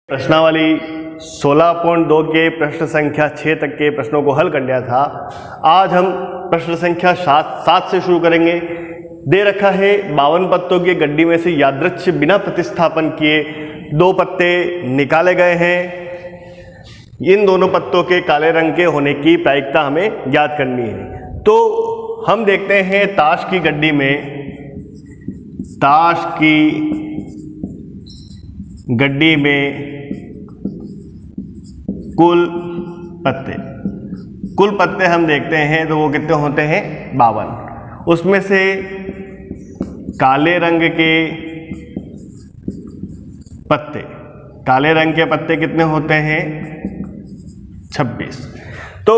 प्रश्नावली 16.2 के प्रश्न संख्या 6 तक के प्रश्नों को हल कर लिया था। आज हम प्रश्न संख्या 7 से शुरू करेंगे। दे रखा है 52 पत्तों की गड्डी में से यादृच्छिक बिना प्रतिस्थापन किए 2 पत्ते निकाले गए हैं। इन दोनों पत्तों के काले रंग के होने की प्रायिकता हमें ज्ञात करनी है। तो हम देखते हैं ताश की गड्डी में कुल पत्ते हम देखते हैं तो वो कितने होते हैं 52। उसमें से काले रंग के पत्ते कितने होते हैं 26। तो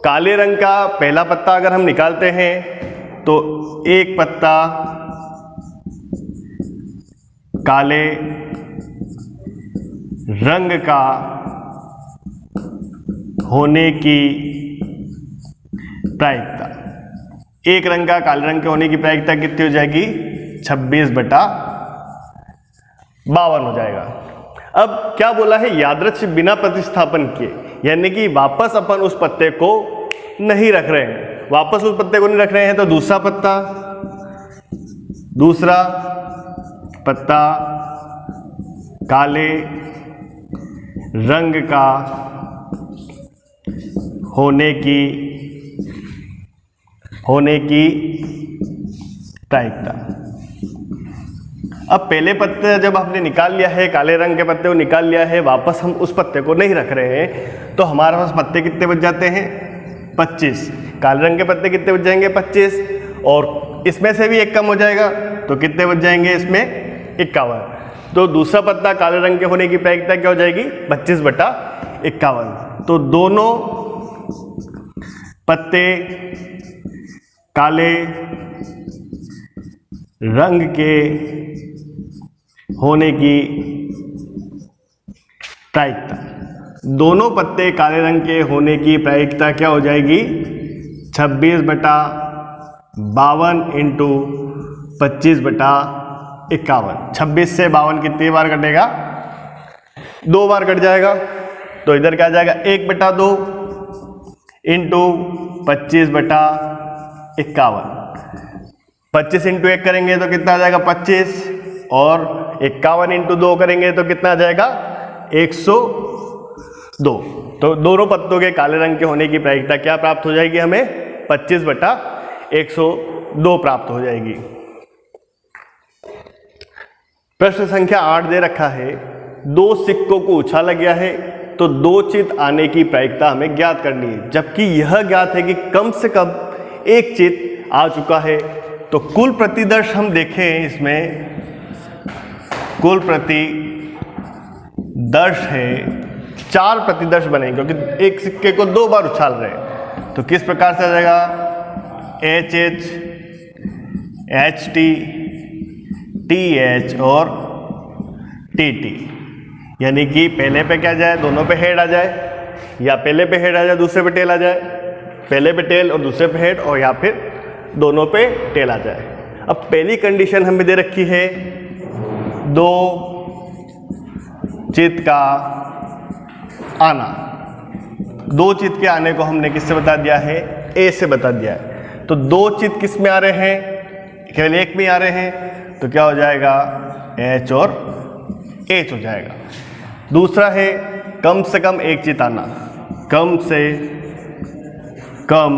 काले रंग का पहला पत्ता अगर हम निकालते हैं तो एक पत्ता काले रंग का होने की प्रायिकता, एक रंग का काले रंग के होने की प्रायिकता कितनी हो जाएगी 26/52 हो जाएगा। अब क्या बोला है यादृच्छिक बिना प्रतिस्थापन किए, यानी कि वापस अपन उस पत्ते को नहीं रख रहे हैं। वापस उस पत्ते को नहीं रख रहे हैं तो दूसरा पत्ता काले रंग का होने की प्रायिकता। अब पहले पत्ते जब आपने निकाल लिया है, काले रंग के पत्ते को निकाल लिया है, वापस हम उस पत्ते को नहीं रख रहे हैं तो हमारे पास पत्ते कितने बच जाते हैं 25। काले रंग के पत्ते कितने बच जाएंगे 25, और इसमें से भी एक कम हो जाएगा तो कितने बच जाएंगे इसमें 51। तो दूसरा पत्ता काले रंग के होने की प्रायिकता क्या हो जाएगी 25/51। तो दोनों पत्ते काले रंग के होने की प्रायिकता, दोनों पत्ते काले रंग के होने की प्रायिकता क्या हो जाएगी 26/52 इंटू 25/51। 26 से 52 कितनी बार कटेगा 2 बार कट जाएगा। तो इधर क्या आ जाएगा 1/2 इंटू 25/51। 25 इंटू 1 करेंगे तो कितना आ जाएगा 25, और 51 इंटू 2 करेंगे तो कितना आ जाएगा 102। तो दोनों पत्तों के काले रंग के होने की प्रायिकता क्या प्राप्त हो जाएगी हमें 25/102 प्राप्त हो जाएगी। प्रश्न संख्या 8 दे रखा है 2 सिक्कों को उछाला गया है तो 2 चित आने की प्रायिकता हमें ज्ञात करनी है, जबकि यह ज्ञात है कि कम से कम एक चित आ चुका है। तो कुल प्रतिदर्श हम देखें, इसमें कुल प्रतिदर्श है 4 प्रतिदर्श बनेंगे क्योंकि एक सिक्के को 2 बार उछाल रहे हैं। तो किस प्रकार से आ जाएगा HH, HT, TH और TT, यानी कि पहले पे क्या जाए दोनों पे हेड आ जाए, या पहले पे हेड आ जाए दूसरे पे टेल आ जाए, पहले पे टेल और दूसरे पे हेड, और या फिर दोनों पे टेल आ जाए। अब पहली कंडीशन हमें दे रखी है 2 चित का आना। 2 चित के आने को हमने किससे बता दिया है A से बता दिया है। तो 2 चित किस में आ रहे हैं केवल एक में आ रहे हैं, तो क्या हो जाएगा H और H हो जाएगा। दूसरा है कम से कम एक चित आना, कम से कम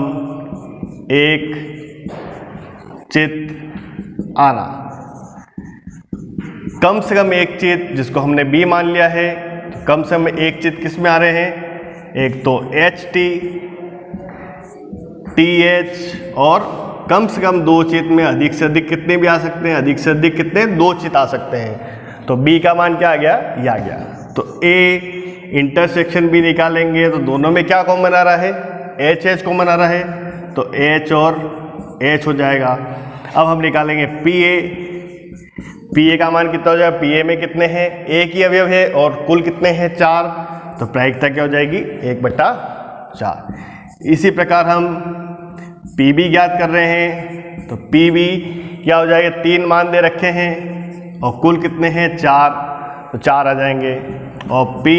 एक चित आना। कम से कम एक चित जिसको हमने B मान लिया है, तो कम से कम एक चित किस में आ रहे हैं, एक तो HT, TH, और कम से कम 2 चित में अधिक से अधिक कितने भी आ सकते हैं, अधिक से अधिक कितने 2 चित आ सकते हैं। तो B का मान क्या आ गया, ये आ गया। तो A इंटरसेक्शन B निकालेंगे तो दोनों में क्या कॉमन आ रहा है HH कॉमन आ रहा है, तो H और H हो जाएगा। अब हम निकालेंगे PA का मान कितना हो जाएगा, PA में कितने हैं एक ही अवयव है और कुल कितने हैं 4, तो प्रायिकता क्या हो जाएगी 1/4। इसी प्रकार हम PB ज्ञात कर रहे हैं, तो PB क्या हो जाएगा 3 मान दे रखे हैं और कुल कितने हैं 4, तो 4 आ जाएंगे। और पी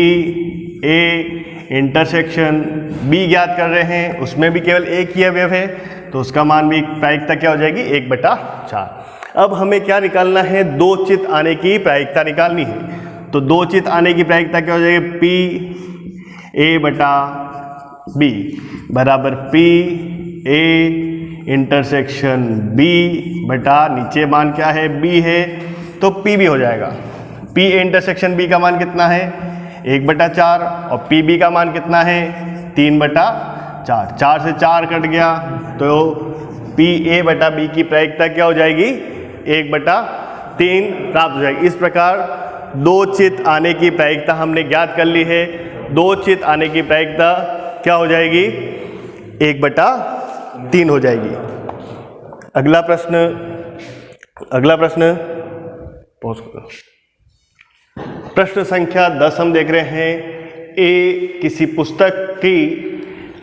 ए इंटरसेक्शन बी ज्ञात कर रहे हैं, उसमें भी केवल एक ही अवयव है, तो उसका मान भी प्रायिकता क्या हो जाएगी 1/4। अब हमें क्या निकालना है, दो चित आने की प्रायिकता निकालनी है। तो दो चित आने की प्रायिकता क्या हो जाएगी, पी ए बटा बी बराबर पी ए इंटरसेक्शन बी बटा नीचे मान क्या है बी है, तो पी भी हो जाएगा। पी ए इंटरसेक्शन बी का मान कितना है 1/4 और पी बी का मान कितना है 3/4। 4 से 4 कट गया, तो पी ए बटा बी की प्रायिकता क्या हो जाएगी 1/3 प्राप्त हो जाएगी। इस प्रकार दो चित आने की प्रायिकता हमने ज्ञात कर ली है। दो चित आने की प्रायिकता क्या हो जाएगी 1/3 हो जाएगी। अगला प्रश्न पॉज करो। प्रश्न संख्या 10 हम देख रहे हैं। ए किसी पुस्तक की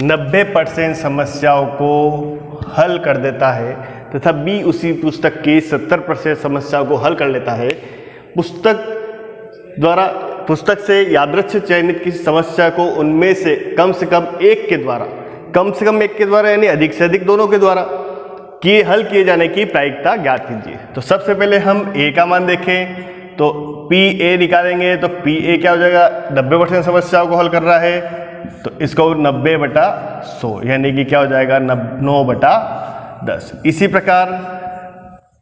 90% समस्याओं को हल कर देता है तथा बी उसी पुस्तक की 70% समस्याओं को हल कर लेता है। पुस्तक से यादृच्छिक चयनित किसी समस्या को उनमें से कम एक के द्वारा यानी अधिक से अधिक दोनों के द्वारा हल किए जाने की प्रायिकता ज्ञात कीजिए। तो सबसे पहले हम ए का मान देखें, तो पी ए निकालेंगे, तो पी ए क्या हो जाएगा 90% समस्याओं को हल कर रहा है, तो इसको 90/100 यानी कि क्या हो जाएगा 9/10। इसी प्रकार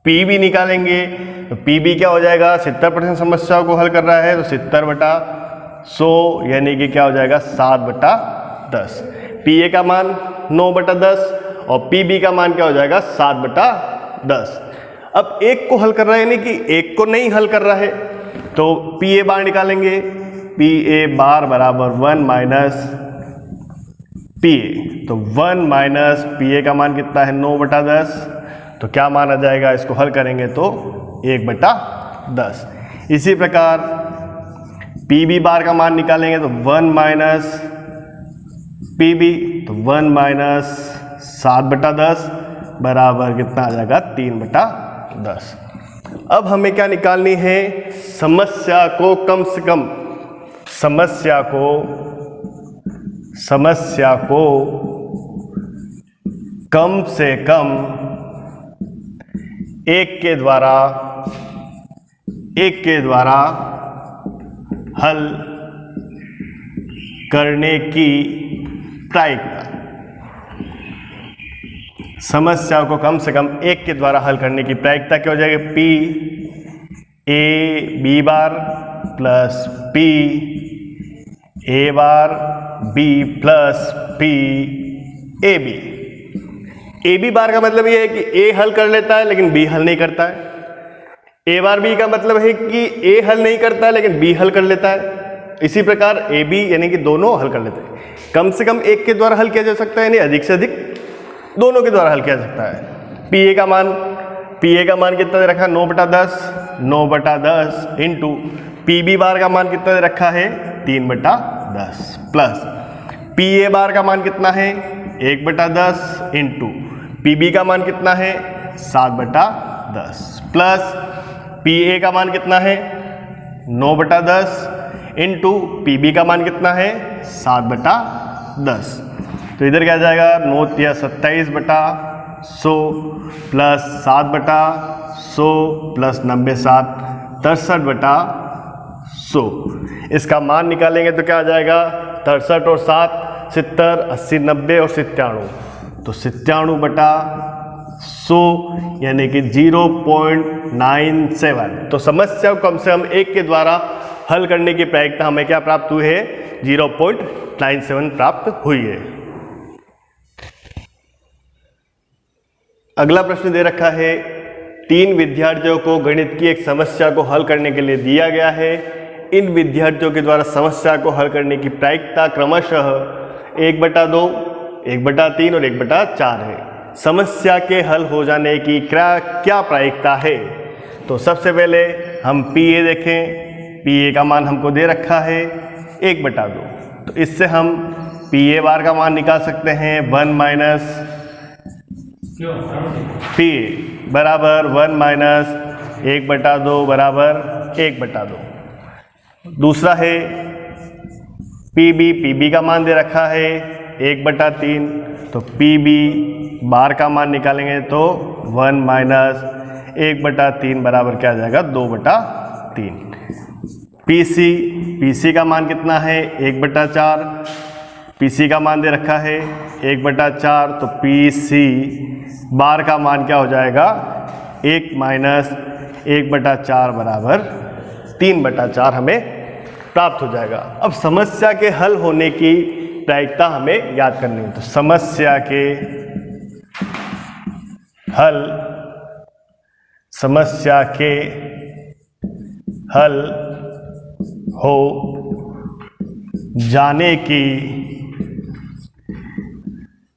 पी बी निकालेंगे, तो पी बी क्या हो जाएगा 70% समस्याओं को हल कर रहा है, तो 70/100 यानी कि क्या हो जाएगा 7/10। पी ए का मान 9/10 और पी बी का मान क्या हो जाएगा 7/10। अब एक को हल कर रहा है यानी कि एक को नहीं हल कर रहा है, तो पी ए बार निकालेंगे। पी ए बार बराबर 1 माइनस पी ए, तो 1 माइनस पी ए का मान कितना है 9/10, तो क्या मान आ जाएगा, इसको हल करेंगे तो 1/10। इसी प्रकार पी बी बार का मान निकालेंगे, तो 1 माइनस पी बी, तो 1 माइनस 7/10 बराबर कितना आ जाएगा 3/10। अब हमें क्या निकालनी है, समस्या को कम से कम एक के द्वारा हल करने की प्रायिकता। समस्या को कम से कम एक के द्वारा हल करने की प्रायिकता क्या हो जाएगी, P A B bar plus P A bar B plus P A B. A B bar का मतलब ये है कि ए हल कर लेता है लेकिन बी हल नहीं करता है। ए बार बी का मतलब है कि ए हल नहीं करता है लेकिन बी हल कर लेता है। इसी प्रकार ए बी यानी कि दोनों हल कर लेते हैं। कम से कम एक के द्वारा हल किया जा सकता है, यानी अधिक से अधिक दोनों के द्वारा हल किया जा सकता है। पी ए का मान कितना दे रखा है 9/10 इंटू पी बी बार का मान कितना दे रखा है 3/10 प्लस पी ए बार का मान कितना है 1/10 इंटू पी बी का मान कितना है 7/10 प्लस पी ए का मान कितना है 9/10 इंटू पी बी का मान कितना है 7/10। तो इधर क्या जाएगा 9 या 27/100 प्लस 7/100 प्लस 97 63/100। इसका मान निकालेंगे तो क्या आ जाएगा 63 और 7 70 80 90 और 97, तो 97/100 यानी कि 0.97। तो समस्या को कम से कम एक के द्वारा हल करने की प्रायिकता हमें क्या प्राप्त हुई है 0.97 प्राप्त हुई है। अगला प्रश्न दे रखा है 3 विद्यार्थियों को गणित की एक समस्या को हल करने के लिए दिया गया है। इन विद्यार्थियों के द्वारा समस्या को हल करने की प्रायिकता क्रमशः 1/2, 1/3 और 1/4 है। समस्या के हल हो जाने की क्या प्रायिकता है। तो सबसे पहले हम पी ए देखें। पी ए का मान हमको दे रखा है 1/2, तो इससे हम पी ए बार का मान निकाल सकते हैं 1 माइनस पी बराबर 1 माइनस 1/2 बराबर 1/2। दूसरा है पीबी का मान दे रखा है 1/3, तो पीबी बार का मान निकालेंगे तो 1 माइनस 1/3 बराबर क्या आ जाएगा 2/3। पीसी का मान कितना है 1/4, पीसी का मान दे रखा है 1/4, तो पीसी बार का मान क्या हो जाएगा 1 माइनस 1/4 बराबर 3/4 हमें प्राप्त हो जाएगा। अब समस्या के हल होने की प्रायिकता हमें याद करनी है। तो समस्या के हल हो जाने की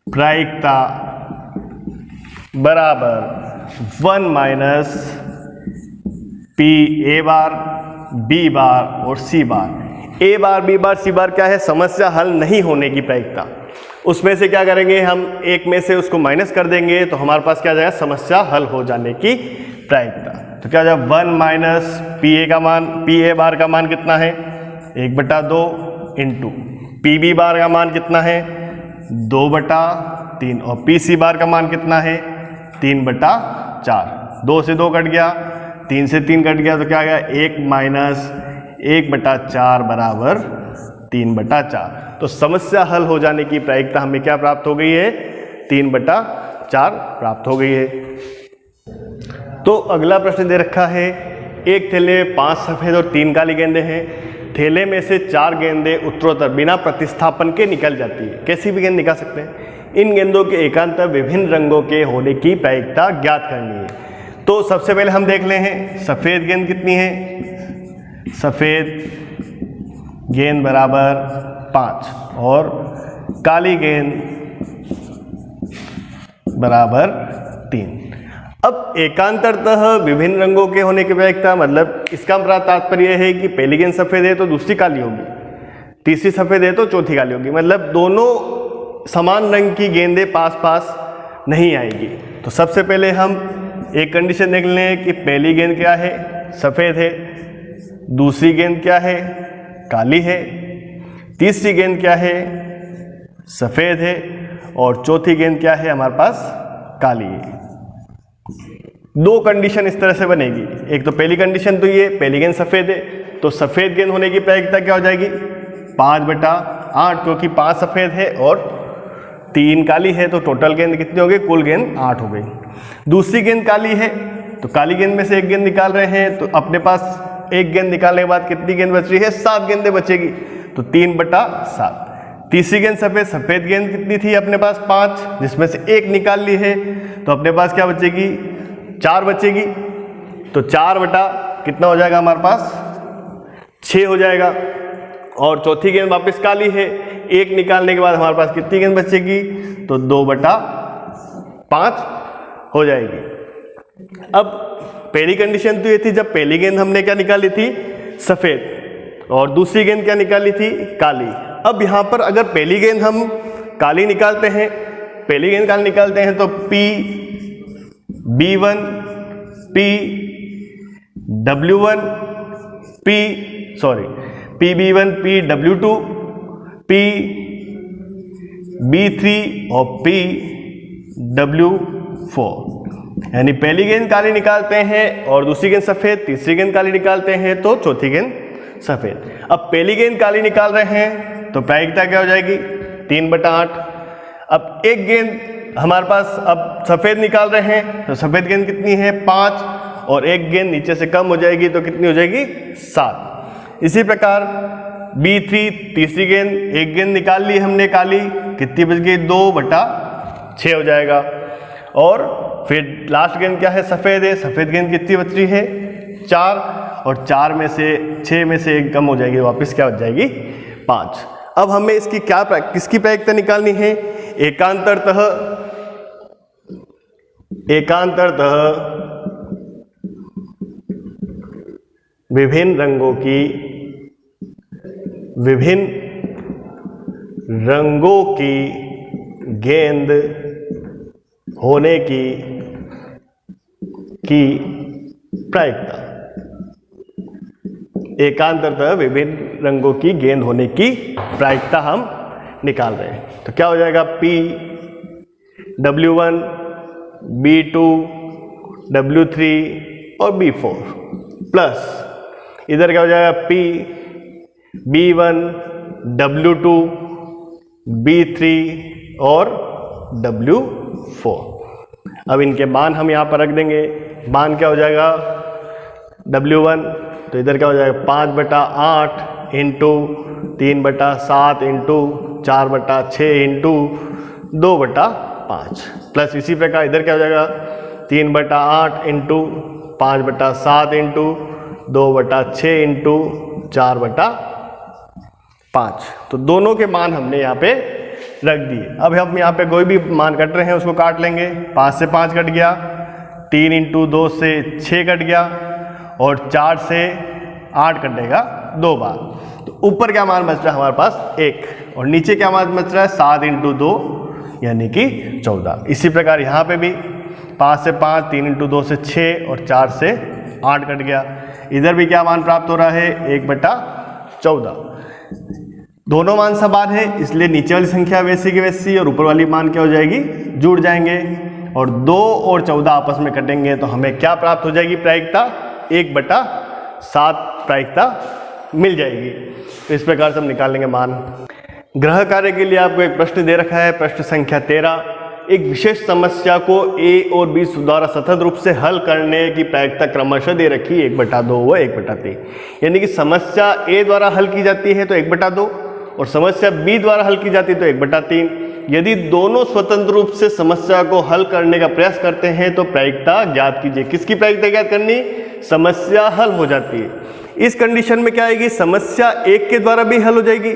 प्रायिकता बराबर 1 minus P A bar, B bar और सी बार। ए बार, बी बार, सी बार क्या है, समस्या हल नहीं होने की प्रायिकता। उसमें से क्या करेंगे हम, एक में से उसको माइनस कर देंगे तो हमारे पास क्या आ जाएगा, समस्या हल हो जाने की प्रायिकता। तो क्या आ जाएगा 1 माइनस पी ए का मान, पी ए बार का मान कितना है 1/2 इंटू पी बी बार का मान कितना है 2/3 और पी सी बार का मान कितना है 3/4। 2 से 2 कट गया, 3 से 3 कट गया, तो क्या आ गया 1 माइनस 1/4 बराबर 3/4। तो समस्या हल हो जाने की प्रायिकता हमें क्या प्राप्त हो गई है 3/4 प्राप्त हो गई है। तो अगला प्रश्न दे रखा है, एक थैले में 5 सफेद और 3 काली गेंदें हैं। थैले में से 4 गेंदें उत्तरोत्तर बिना प्रतिस्थापन के निकल जाती है। कैसी भी गेंद निकाल सकते हैं। इन गेंदों के एकांतर विभिन्न रंगों के होने की प्रायिकता ज्ञात करनी है। तो सबसे पहले हम देख ले हैं सफ़ेद गेंद कितनी है, सफ़ेद गेंद बराबर 5 और काली गेंद बराबर 3। अब एकांतरतः विभिन्न रंगों के होने की प्रायिकता, मतलब इसका तात्पर्य है कि पहली गेंद सफ़ेद है तो दूसरी काली होगी, तीसरी सफ़ेद है तो चौथी काली होगी, मतलब दोनों समान रंग की गेंदें पास पास नहीं आएगी। तो सबसे पहले हम एक कंडीशन देख लें कि पहली गेंद क्या है सफ़ेद है, दूसरी गेंद क्या है काली है, तीसरी गेंद क्या है सफ़ेद है और चौथी गेंद क्या है हमारे पास काली है। 2 कंडीशन इस तरह से बनेगी। एक तो पहली कंडीशन तो ये पहली गेंद सफ़ेद है तो सफ़ेद गेंद होने की प्रायिकता क्या हो जाएगी 5/8, क्योंकि 5 सफ़ेद है और 3 काली है, तो टोटल गेंद कितनी हो गई, कुल गेंद 8 हो गई। दूसरी गेंद काली है तो काली गेंद में से एक गेंद निकाल रहे हैं, तो अपने पास एक गेंद निकालने के बाद कितनी गेंद बच रही है 7 गेंदें बचेगी, तो 3/7। तीसरी गेंद सफ़ेद गेंद कितनी थी अपने पास 5, जिसमें से एक निकाल ली है, तो अपने पास क्या बचेगी 4 बचेगी, तो 4 बटा कितना हो जाएगा हमारे पास 6 हो जाएगा। और चौथी गेंद वापस काली है, एक निकालने के बाद हमारे पास कितनी गेंद बचेगी, तो 2/5 हो जाएगी। अब पहली कंडीशन तो ये थी जब पहली गेंद हमने क्या निकाली थी सफ़ेद और दूसरी गेंद क्या निकाली थी काली। अब यहाँ पर अगर पहली गेंद हम काली निकालते हैं, पहली गेंद काली निकालते हैं तो PB1 PW1 PB1 PW2 PB3 और PW4, यानी पहली गेंद काली निकालते हैं और दूसरी गेंद सफ़ेद, तीसरी गेंद काली निकालते हैं तो चौथी गेंद सफ़ेद। अब पहली गेंद काली निकाल रहे हैं तो प्रायिकता क्या हो जाएगी 3/8। अब एक गेंद हमारे पास अब सफ़ेद निकाल रहे हैं तो सफ़ेद गेंद कितनी है 5 और एक गेंद नीचे से कम हो जाएगी तो कितनी हो जाएगी 7। इसी प्रकार B3 तीसरी गेंद, एक गेंद निकाल ली हमने काली, कितनी बच गई 2/6 हो जाएगा। और फिर लास्ट गेंद क्या है सफ़ेद है, सफ़ेद गेंद कितनी बच रही है 4 और 4 में से 6 में से एक कम हो जाएगी, वापस क्या बच जाएगी 5। अब हमें इसकी किसकी प्रायिकता निकालनी है, एकांतरतः विभिन्न रंगों की गेंद होने की प्रायिकता। एकांतरतः विभिन्न रंगों की गेंद होने की प्रायिकता हम निकाल रहे हैं। तो क्या हो जाएगा, P W1 B2 W3 और B4 प्लस इधर क्या हो जाएगा, P B1 W2 B3 और W4। अब इनके मान हम यहाँ पर रख देंगे। मान क्या हो जाएगा, W1 तो इधर क्या हो जाएगा 5/8 इंटू 3/7 इंटू 4/6 इंटू 2/5 प्लस इसी प्रकार इधर क्या हो जाएगा 3/8 इंटू 5/7 इंटू 2/6 इंटू 4/5। तो दोनों के मान हमने यहाँ पे रख दिए। अब हम यहाँ पे कोई भी मान कट रहे हैं उसको काट लेंगे। 5 से 5 कट गया, 3 इंटू 2 से 6 कट गया और 4 से 8 कटेगा 2 बार। तो ऊपर क्या मान बच रहा है हमारे पास 1 और नीचे क्या मान बच रहा है 7 इंटू 2 यानी कि 14। इसी प्रकार यहाँ पे भी 5 से 5, 3 इंटू 2 से 6 और 4 से 8 कट गया। इधर भी क्या मान प्राप्त हो रहा है 1/14। दोनों मान समान है इसलिए नीचे वाली संख्या वैसी की वैसी और ऊपर वाली मान क्या हो जाएगी, जुड़ जाएंगे और 2 और 14 आपस में कटेंगे तो हमें क्या प्राप्त हो जाएगी, प्रायिकता 1/7 प्रायिकता मिल जाएगी। तो इस प्रकार से हम निकाल लेंगे मान। ग्रह कार्य के लिए आपको एक प्रश्न दे रखा है, प्रश्न संख्या 13। एक विशेष समस्या को A और B द्वारा सतत रूप से हल करने की प्रायिकता क्रमशः दे रखी 1/2 व 1/3। यानी कि समस्या A द्वारा हल की जाती है तो 1/2 और समस्या B द्वारा हल की जाती है तो 1/3। यदि दोनों स्वतंत्र रूप से समस्या को हल करने का प्रयास करते हैं तो प्रायिकता ज्ञात कीजिए। किसकी प्रायिकता ज्ञात करनी, समस्या हल हो जाती है। इस कंडीशन में क्या आएगी, समस्या एक के द्वारा भी हल हो जाएगी।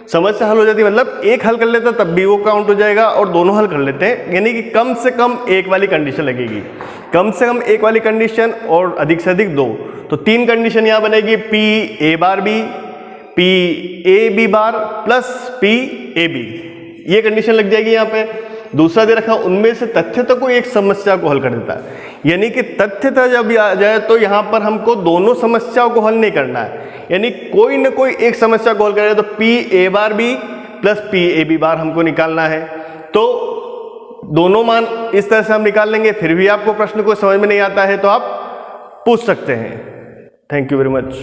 समस्या हल हो जाती है मतलब एक हल कर लेता तब भी वो काउंट हो जाएगा और दोनों हल कर लेते हैं, यानी कि कम से कम एक वाली कंडीशन लगेगी। कम से कम एक वाली कंडीशन और अधिक से अधिक 2, तो 3 कंडीशन यहाँ बनेगी, P A bar B, P A B bar plus P A B, ये कंडीशन लग जाएगी यहाँ पे। दूसरा दे रखा उनमें से तथ्यतः कोई एक समस्या को हल कर देता है, यानी कि तथ्यतः जब आ जाए तो यहाँ पर हमको दोनों समस्याओं को हल नहीं करना है, यानी कोई न कोई एक समस्या को हल करें तो P A bar B plus P A B बार हमको निकालना है। तो दोनों मान इस तरह से हम निकाल लेंगे। फिर भी आपको प्रश्न को समझ में नहीं आता है तो आप पूछ सकते हैं। Thank you very much.